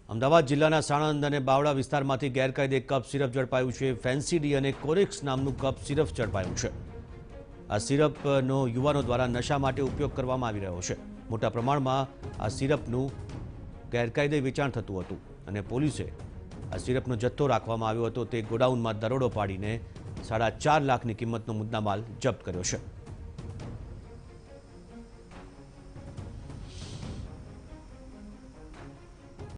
અમદાવાદ જિલ્લાના સાણંદ અને બાવળા વિસ્તારમાંથી ગેરકાયદે કપ સિરપ ઝડપાયું છે। ફેન્સી ડી અને કોરેક્સ નામનું કપ સિરપ ઝડપાયું છે। આ સિરપનો યુવાનો દ્વારા નશા માટે ઉપયોગ કરવામાં આવી રહ્યો છે। મોટા પ્રમાણમાં આ સિરપનું ગેરકાયદે વેચાણ થતું હતું અને પોલીસે આ સિરપનો જથ્થો રાખવામાં આવ્યો હતો તે ગોડાઉનમાં દરોડો પાડીને 4.5 લાખની કિંમતનો મુદ્દામાલ જપ્ત કર્યો છે।